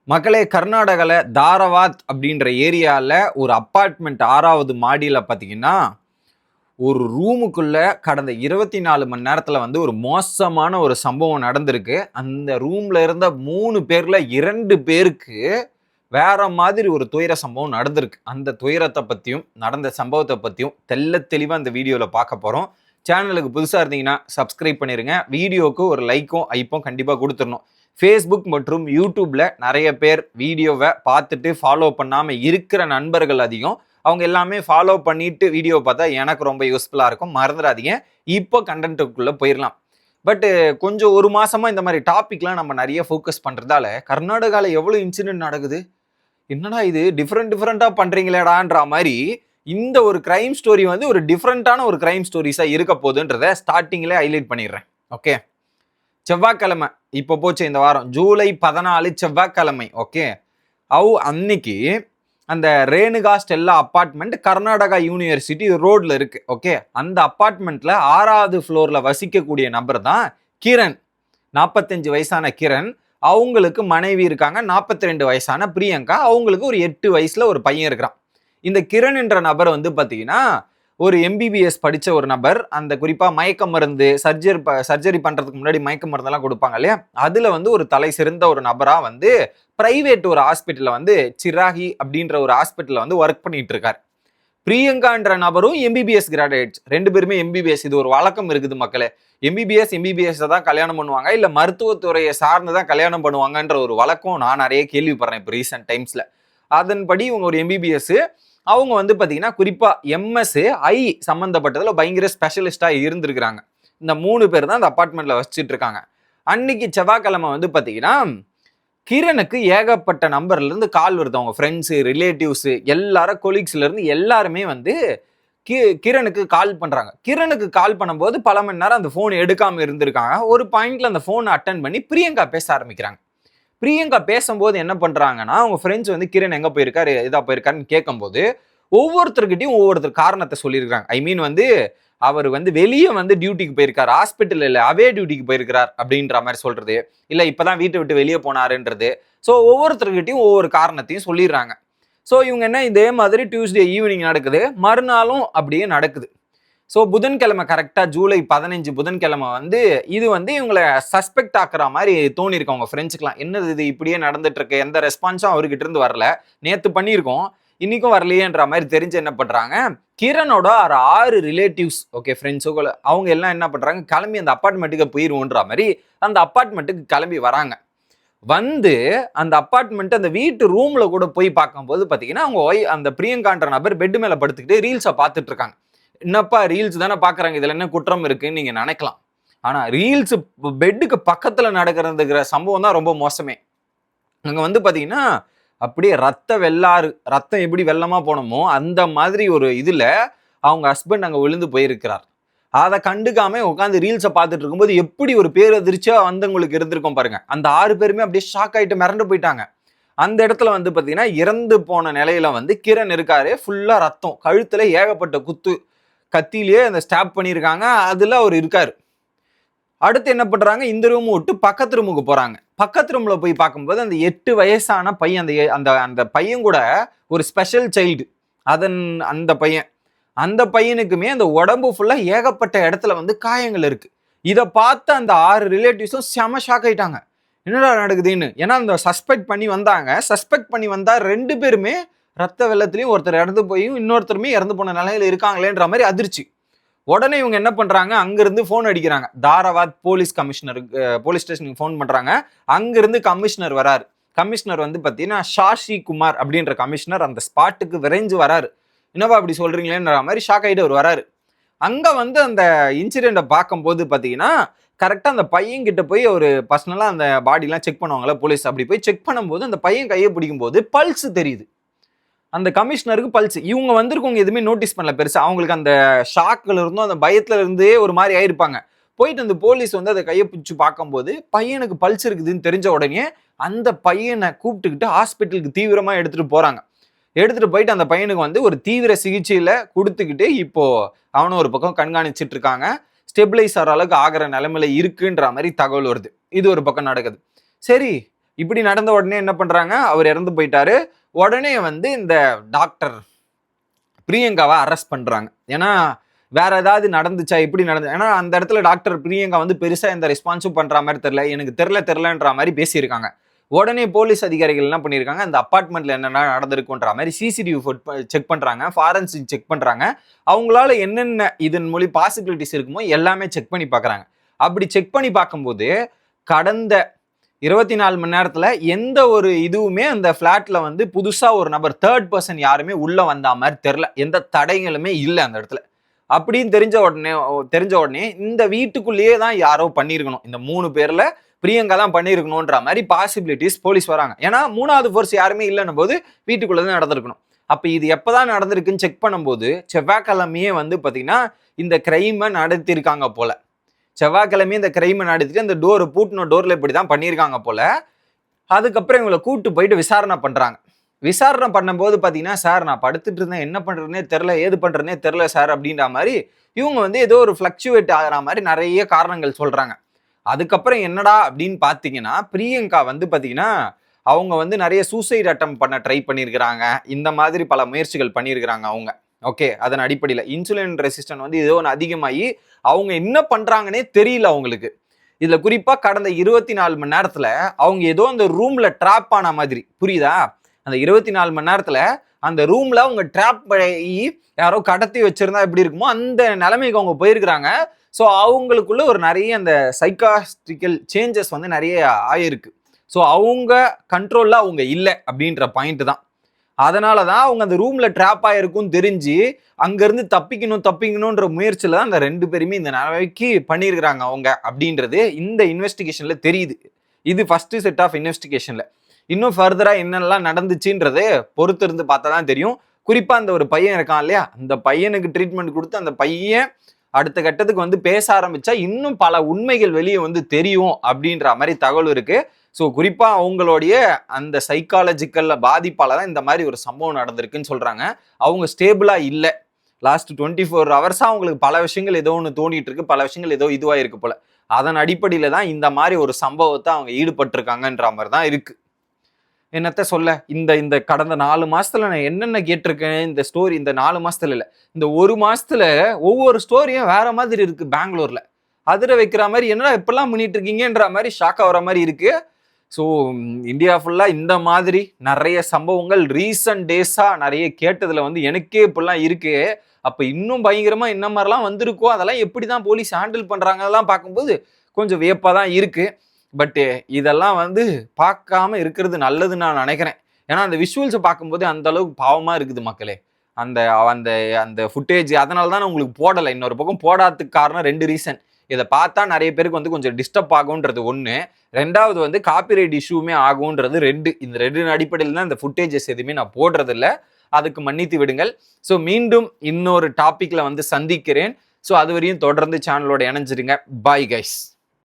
மக்களே, கர்நாடகால தாரவாத் அப்படின்ற ஏரியால ஒரு அப்பார்ட்மெண்ட் 6வது மாடியில பார்த்தீங்கன்னா, ஒரு ரூமுக்குள்ள கடந்த 24 மணி நேரத்துல ஒரு மோசமான ஒரு சம்பவம் நடந்திருக்கு. அந்த ரூம்ல இருந்த 3 பேர்ல 2 பேருக்கு வேற மாதிரி ஒரு துயர சம்பவம் நடந்திருக்கு. அந்த துயரத்தை பத்தியும் நடந்த சம்பவத்தை பத்தியும் தெள்ளத் தெளிவா இந்த வீடியோல பார்க்க போறோம். சேனலுக்கு புதுசா இருந்தீங்கன்னா சப்ஸ்கிரைப் பண்ணிருங்க. வீடியோக்கு ஒரு லைக்கும் ஐப்பும் கண்டிப்பா கொடுத்துடணும். ஃபேஸ்புக் மற்றும் யூடியூப்ல நிறைய பேர் வீடியோவை பார்த்துட்டு ஃபாலோ பண்ணாம இருக்கிற நண்பர்கள் அதிகம். அவங்க எல்லாமே ஃபாலோ பண்ணிட்டு வீடியோ பார்த்தா எனக்கு ரொம்ப யூஸ்ஃபுல்லாக இருக்கும். மறந்துடாதீங்க. இப்போ கண்டென்ட்டுக்குள்ளே போயிடலாம். பட்டு கொஞ்சம் ஒரு மாசமா இந்த மாதிரி டாபிக்லாம் நம்ம நிறைய ஃபோக்கஸ் பண்ணுறதால கர்நாடகாவில் எவ்வளோ இன்சிடென்ட் நடக்குது, என்னடா இது டிஃப்ரெண்ட்டாக பண்ணுறீங்களேடான்ற மாதிரி இந்த ஒரு கிரைம் ஸ்டோரி ஒரு டிஃப்ரெண்ட்டான ஒரு கிரைம் ஸ்டோரிஸாக இருக்க போகுதுன்றதை ஸ்டார்டிங்லேயே ஹைலைட் பண்ணிடுறேன். ஓகே, செவ்வாய்க்கிழமை இப்போ போச்சு இந்த வாரம், ஜூலை 14 செவ்வாய்க்கிழமை. ஓகே, அன்னைக்கு அந்த Renuka Stella apartment Karnataka university ரோட்ல இருக்கு. ஓகே, அந்த அப்பார்ட்மெண்ட்ல 6வது ஃப்ளோர்ல வசிக்கக்கூடிய நபர் தான் கிரண். 45 வயசான கிரண், அவங்களுக்கு மனைவி இருக்காங்க. 42 வயசான பிரியங்கா, அவங்களுக்கு ஒரு 8 வயசுல ஒரு பையன் இருக்கிறான். இந்த கிரண் என்ற நபர் பாத்தீங்கன்னா ஒரு எம்பிபிஎஸ் படிச்ச ஒரு நபர். அந்த குறிப்பா மயக்க மருந்து சர்ஜரி பண்றதுக்கு முன்னாடி மயக்க மருந்தெல்லாம் கொடுப்பாங்க இல்லையா, அதுல ஒரு தலை சிறந்த ஒரு நபரா பிரைவேட் ஒரு ஹாஸ்பிட்டல்ல சிராகி அப்படின்ற ஒரு ஹாஸ்பிட்டல்ல ஒர்க் பண்ணிட்டு இருக்காரு. பிரியங்கான்ற நபரும் எம்பிபிஎஸ் கிராஜுவேட்ஸ், 2 பேருமே எம்பிபிஎஸ். இது ஒரு வழக்கம் இருக்குது மக்களே. எம்பிபிஎஸ் தான் கல்யாணம் பண்ணுவாங்க, இல்ல மருத்துவத்துறையை சார்ந்துதான் கல்யாணம் பண்ணுவாங்கன்ற ஒரு வழக்கம் நான் நிறைய கேள்விப்படுறேன் இப்போ ரீசெண்ட் டைம்ஸ்ல. அதன்படி இவங்க ஒரு எம்பிபிஎஸ். அவங்க பாத்தீங்கன்னா குறிப்பா எம்எஸ் ஐ சம்பந்தப்பட்டதுல பயங்கர ஸ்பெஷலிஸ்டா இருந்திருக்கிறாங்க. இந்த 3 பேர் தான் அந்த அப்பார்ட்மெண்ட்ல வச்சுட்டு இருக்காங்க. அன்னைக்கு செவ்வாய்க்கிழமை பாத்தீங்கன்னா கிரணுக்கு ஏகப்பட்ட நம்பர்ல இருந்து கால் வருது. அவங்க ஃப்ரெண்ட்ஸ், ரிலேட்டிவ்ஸ், எல்லாரும் கொலீக்ஸ்ல இருந்து எல்லாருமே கிரணுக்கு கால் பண்றாங்க. கிரணுக்கு கால் பண்ணும்போது பல மணி நேரம் அந்த போன் எடுக்காம இருந்திருக்காங்க. ஒரு பாயிண்ட்ல அந்த போனை அட்டன் பண்ணி பிரியங்கா பேச ஆரம்பிக்கிறாங்க. பிரியங்கா பேசும்போது என்ன பண்றாங்கன்னா, அவங்க ஃப்ரெண்ட்ஸ் கிரண் எங்க போயிருக்காரு, இதா போயிருக்காருன்னு கேட்கும்போது ஒவ்வொருத்தர்கிட்டையும் ஒவ்வொருத்தர் காரணத்தை சொல்லியிருக்காங்க. ஐ மீன் அவர் வெளியே டியூட்டிக்கு போயிருக்காரு, ஹாஸ்பிட்டல் இல்ல அவே டியூட்டிக்கு போயிருக்கிறார் அப்படின்ற மாதிரி சொல்றது, இல்ல இப்பதான் வீட்டை விட்டு வெளியே போனாருன்றது. ஸோ ஒவ்வொருத்தர்கிட்டையும் ஒவ்வொரு காரணத்தையும் சொல்லிடுறாங்க. ஸோ இவங்க என்ன இதே மாதிரி டியூஸ்டே ஈவினிங் நடக்குது, மறுநாளும் அப்படியே நடக்குது. ஸோ புதன்கிழமை கரெக்டா ஜூலை 15 புதன்கிழமை இது இவங்களை சஸ்பெக்ட் ஆக்குற மாதிரி தோணிருக்கு அவங்க ஃப்ரெண்ட்ஸுக்குலாம். என்னது இது இப்படியே நடந்துட்டு இருக்கு, எந்த ரெஸ்பான்ஸும் அவர்கிட்ட இருந்து வரல, நேத்து பண்ணியிருக்கோம் இன்னைக்கும் வரலையேன்ற மாதிரி தெரிஞ்சு என்ன பண்றாங்க, கிரணோட 6 ரிலேட்டிவ்ஸ், ஓகே ஃப்ரெண்ட்ஸுக்குள்ள, அவங்க எல்லாம் என்ன பண்றாங்க, கிளம்பி அந்த அப்பார்ட்மெண்ட்டுக்கு போயிருவோன்ற மாதிரி அந்த அப்பார்ட்மெண்ட்டுக்கு கிளம்பி வராங்க. அந்த அப்பார்ட்மெண்ட் அந்த வீட்டு ரூம்ல கூட போய் பார்க்கும்போது பாத்தீங்கன்னா அவங்க அந்த பிரியங்கான்ற நபர் பெட் மேல படுத்துக்கிட்டு ரீல்ஸை பார்த்துட்டு இருக்காங்க. என்னப்பா ரீல்ஸ் தானே பாக்குறாங்க, இதுல என்ன குற்றம் இருக்குன்னு நீங்க நினைக்கலாம். ஆனா ரீல்ஸ் பெட்டுக்கு பக்கத்துல நடக்கிறதுங்கிற சம்பவம் தான் ரொம்ப மோசமே. அங்க பாத்தீங்கன்னா அப்படியே ரத்தம் எப்படி வெள்ளமா போனோமோ அந்த மாதிரி ஒரு இதுல அவங்க ஹஸ்பண்ட் அங்க விழுந்து போயிருக்கிறார். அதை கண்டுக்காம உட்காந்து ரீல்ஸை பார்த்துட்டு இருக்கும்போது எப்படி ஒரு பேரதிர்ச்சியா உங்களுக்கு இருந்திருக்கும் பாருங்க. அந்த 6 பேருமே அப்படியே ஷாக் ஆயிட்டு மிரண்டு போயிட்டாங்க. அந்த இடத்துல பாத்தீங்கன்னா இறந்து போன நிலையில கிரண் இருக்காரு. ஃபுல்லா ரத்தம், கழுத்துல ஏகப்பட்ட குத்து, கத்திலேயே அந்த ஸ்டாப் பண்ணியிருக்காங்க. அதுல அவர் இருக்காரு. அடுத்து என்ன பண்றாங்க, இந்த ரூம் விட்டு பக்கத்து ரூமுக்கு போறாங்க. பக்கத்து ரூம்ல போய் பார்க்கும்போது அந்த 8 வயசான பையன், அந்த பையன் கூட ஒரு ஸ்பெஷல் சைல்டு, அந்த பையனுக்குமே அந்த உடம்பு ஃபுல்லா ஏகப்பட்ட இடத்துல காயங்கள் இருக்கு. இதை பார்த்து அந்த 6 ரிலேட்டிவ்ஸும் செம ஷாக் ஆயிட்டாங்க, என்னடா நடக்குதுன்னு. ஏன்னா அந்த சஸ்பெக்ட் பண்ணி வந்தா 2 பேருமே ரத்த வெள்ளத்திலையும் ஒருத்தர் இறந்து போய் இன்னொருத்தருமே இறந்து போன நிலையில இருக்காங்களேன்ற மாதிரி அதிர்ச்சி. உடனே இவங்க என்ன பண்றாங்க, அங்கிருந்து போன் அடிக்கிறாங்க. தாராவாத் போலீஸ் ஸ்டேஷனுக்கு போன் பண்றாங்க. அங்கிருந்து கமிஷனர் வராரு. கமிஷனர் பாத்தீங்கன்னா ஷாஷி குமார் அப்படின்ற கமிஷனர் அந்த ஸ்பாட்டுக்கு விரைஞ்சு வராரு. என்னவா அப்படி சொல்றீங்களேன்ற மாதிரி ஷாக் ஆகிட்டு அவர் வராரு. அங்க அந்த இன்சிடென்ட்டை பார்க்கும்போது பாத்தீங்கன்னா கரெக்டா அந்த பையன் கிட்ட போய் ஒரு பர்சனலா அந்த பாடிலாம் செக் பண்ணுவாங்களா போலீஸ், அப்படி போய் செக் பண்ணும்போது அந்த பையன் கையை பிடிக்கும் போது பல்ஸ் தெரியுது. அந்த கமிஷனருக்கு பல்ஸ். இவங்க வந்திருக்கவங்க எதுவுமே நோட்டீஸ் பண்ணல பெருசா. அவங்களுக்கு அந்த ஷாக்ல இருந்தும் அந்த பயத்துல இருந்தே ஒரு மாதிரி ஆயிருப்பாங்க. போயிட்டு அந்த போலீஸ் அதை கையை பிடிச்சு பார்க்கும்போது பையனுக்கு பல்ஸ் இருக்குதுன்னு தெரிஞ்ச உடனே அந்த பையனை கூப்பிட்டுக்கிட்டு ஹாஸ்பிட்டலுக்கு தீவிரமா எடுத்துட்டு போறாங்க. எடுத்துட்டு போயிட்டு அந்த பையனுக்கு ஒரு தீவிர சிகிச்சையில கொடுத்துக்கிட்டு இப்போ அவனும் ஒரு பக்கம் கண்காணிச்சுட்டு இருக்காங்க. ஸ்டெபிளைஸ் ஆகிற அளவுக்கு ஆகிற நிலைமையில இருக்குன்ற மாதிரி தகவல் வருது. இது ஒரு பக்கம் நடக்குது. சரி, இப்படி நடந்த உடனே என்ன பண்றாங்க, அவர் இறந்து போயிட்டாரு. உடனே வந்து இந்த டாக்டர் பிரியங்காவை அரெஸ்ட் பண்றாங்க. ஏன்னா வேற ஏதாவது நடந்துச்சா, எப்படி நடந்து, ஏன்னா அந்த இடத்துல டாக்டர் பிரியங்கா வந்து பெருசா எந்த ரெஸ்பான்ஸும் பண்ற மாதிரி தெரியல, எனக்கு தெரிலன்ற மாதிரி பேசியிருக்காங்க. உடனே போலீஸ் அதிகாரிகள் என்ன பண்ணியிருக்காங்க, அந்த அப்பார்ட்மெண்ட்ல என்னென்ன நடந்திருக்குன்ற மாதிரி சிசிடிவி செக் பண்றாங்க, ஃபாரன்சிக் செக் பண்றாங்க. அவங்களால என்னென்ன இதன் மொழி பாசிபிலிட்டிஸ் இருக்குமோ எல்லாமே செக் பண்ணி பார்க்குறாங்க. அப்படி செக் பண்ணி பார்க்கும்போது கடந்த 24 மணி நேரத்துல எந்த ஒரு இதுவுமே அந்த பிளாட்ல வந்து புதுசா ஒரு நபர் தேர்ட் பர்சன் யாருமே உள்ள வந்த மாதிரி தெரியல, எந்த தடைகளுமே இல்லை அந்த இடத்துல. அப்படின்னு தெரிஞ்ச உடனே இந்த வீட்டுக்குள்ளேயே தான் யாரோ பண்ணியிருக்கணும், இந்த 3 பேர்ல பிரியங்கா தான் பண்ணியிருக்கணும்ன்ற மாதிரி பாசிபிலிட்டிஸ் போலீஸ் வராங்க. ஏன்னா 3வது ஃபோர்ஸ் யாருமே இல்லைன்னும் போது வீட்டுக்குள்ளதான் நடந்திருக்கணும். அப்ப இது எப்பதான் நடந்திருக்குன்னு செக் பண்ணும்போது செவ்வாய்க்கிழமையே வந்து பாத்தீங்கன்னா இந்த கிரைமை நடத்திருக்காங்க போல. செவ்வாய்க்கிழமையே இந்த கிரைமை நடத்திட்டு அந்த பூட்டின டோர்ல இப்படிதான் பண்ணியிருக்காங்க போல. அதுக்கப்புறம் இவங்களை கூட்டு போயிட்டு விசாரணை பண்றாங்க. விசாரணை பண்ணும்போது பாத்தீங்கன்னா, சார் நான் படுத்துட்டு இருந்தேன், என்ன பண்றதுனே தெரியல, ஏது பண்றதுனே தெரியல சார் அப்படின்ற மாதிரி இவங்க வந்து ஏதோ ஒரு ஃபிளக்சுவேட் ஆகிற மாதிரி நிறைய காரணங்கள் சொல்றாங்க. அதுக்கப்புறம் என்னடா அப்படின்னு பாத்தீங்கன்னா, பிரியங்கா வந்து பாத்தீங்கன்னா அவங்க வந்து நிறைய சூசைட் அட்டம் பண்ண ட்ரை பண்ணியிருக்கிறாங்க. இந்த மாதிரி பல முயற்சிகள் பண்ணியிருக்கிறாங்க அவங்க. ஓகே, அதன் அடிப்படையில் இன்சுலின் ரெசிஸ்டன்ட் வந்து ஏதோ ஒன்று அதிகமாகி அவங்க என்ன பண்றாங்கன்னே தெரியல அவங்களுக்கு. இதுல குறிப்பா கடந்த 24 மணி நேரத்துல அவங்க ஏதோ அந்த ரூம்ல ட்ராப் ஆன மாதிரி, புரியுதா? அந்த 24 மணி நேரத்துல அந்த ரூம்ல அவங்க ட்ராப் ஆகி யாரோ கடத்தி வச்சிருந்தா எப்படி இருக்குமோ அந்த நிலைமைக்கு அவங்க போயிருக்கிறாங்க. ஸோ அவங்களுக்குள்ள ஒரு நிறைய அந்த சைக்காஸ்டிக்கல் சேஞ்சஸ் வந்து நிறைய ஆயிருக்கு. ஸோ அவங்க கண்ட்ரோல்ல அவங்க இல்லை அப்படின்ற பாயிண்ட் தான். அதனால தான் அவங்க அந்த ரூம்ல ட்ராப் ஆயிருக்கும் தெரிஞ்சு அங்கிருந்து தப்பிக்கணும்ன்ற முயற்சியில தான் அந்த 2 பேருமே இந்த நிலைமைக்கு பண்ணியிருக்கிறாங்க அவங்க அப்படின்றது இந்த இன்வெஸ்டிகேஷன்ல தெரியுது. இது ஃபர்ஸ்ட் செட் ஆஃப் இன்வெஸ்டிகேஷன்ல. இன்னும் ஃபர்தரா என்னெல்லாம் நடந்துச்சுன்றது பொறுத்து இருந்து பார்த்தா தான் தெரியும். குறிப்பா அந்த ஒரு பையன் இருக்கான் இல்லையா, அந்த பையனுக்கு ட்ரீட்மெண்ட் கொடுத்து அந்த பையன் அடுத்த கட்டத்துக்கு வந்து பேச ஆரம்பிச்சா இன்னும் பல உண்மைகள் வெளியே வந்து தெரியும் அப்படின்ற மாதிரி தகவல் இருக்கு. ஸோ குறிப்பா அவங்களுடைய அந்த சைக்காலஜிக்கல் பாதிப்பால தான் இந்த மாதிரி ஒரு சம்பவம் நடந்திருக்குன்னு சொல்றாங்க. அவங்க ஸ்டேபிளா இல்லை. லாஸ்ட் 24 ஹவர்ஸா அவங்களுக்கு பல விஷயங்கள் ஏதோ ஒன்று தோண்டிட்டு இருக்கு, பல விஷயங்கள் ஏதோ இதுவாக இருக்கு போல. அதன் அடிப்படையில தான் இந்த மாதிரி ஒரு சம்பவத்தை அவங்க ஈடுபட்டிருக்காங்கன்ற மாதிரி தான் இருக்கு. என்னத்த சொல்ல, இந்த கடந்த 4 மாசத்துல நான் என்னென்ன கேட்டிருக்கேன், இந்த ஸ்டோரி இந்த 4 மாசத்துல இல்லை, இந்த 1 மாசத்துல ஒவ்வொரு ஸ்டோரியும் வேற மாதிரி இருக்கு. பெங்களூர்ல அதிர வைக்கிற மாதிரி என்னடா இப்பெல்லாம் பண்ணிட்டு இருக்கீங்கன்ற மாதிரி ஷாக் ஆகிற மாதிரி இருக்கு. ஸோ இந்தியா ஃபுல்லாக இந்த மாதிரி நிறைய சம்பவங்கள் ரீசன்ட் டேஸாக நிறைய கேட்டதில் வந்து எனக்கே இப்படிலாம் இருக்கு. அப்போ இன்னும் பயங்கரமாக என்ன மாதிரிலாம் வந்திருக்கோ அதெல்லாம் எப்படி தான் போலீஸ் ஹேண்டில் பண்ணுறாங்கலாம் பார்க்கும்போது கொஞ்சம் வியப்பாக தான் இருக்குது. பட்டு இதெல்லாம் வந்து பார்க்காம இருக்கிறது நல்லதுன்னு நான் நினைக்கிறேன். ஏன்னா அந்த விஷுவல்ஸை பார்க்கும்போது அந்த அளவுக்கு பாவமாக இருக்குது மக்களே. அந்த அந்த அந்த ஃபுட்டேஜ் அதனால தான் நான் உங்களுக்கு போடலை. இன்னொரு பக்கம் போடாததுக்கு காரணம் 2 ரீசன். இதை பார்த்தா நிறைய பேருக்கு வந்து கொஞ்சம் டிஸ்டர்ப் ஆகும்ன்றது 1, 2வது வந்து காப்பிரைட் இஷ்யூமே ஆகும்ன்றது 2. இந்த 2 அடிப்படையில் தான் இந்த ஃபுட்டேஜஸ் எதுவுமே நான் போடுறது இல்லை. அதுக்கு மன்னித்து விடுங்கள். ஸோ மீண்டும் இன்னொரு டாபிக்ல வந்து சந்திக்கிறேன். ஸோ அது வரையும் தொடர்ந்து சேனலோட இணைஞ்சிருங்க. Bye guys.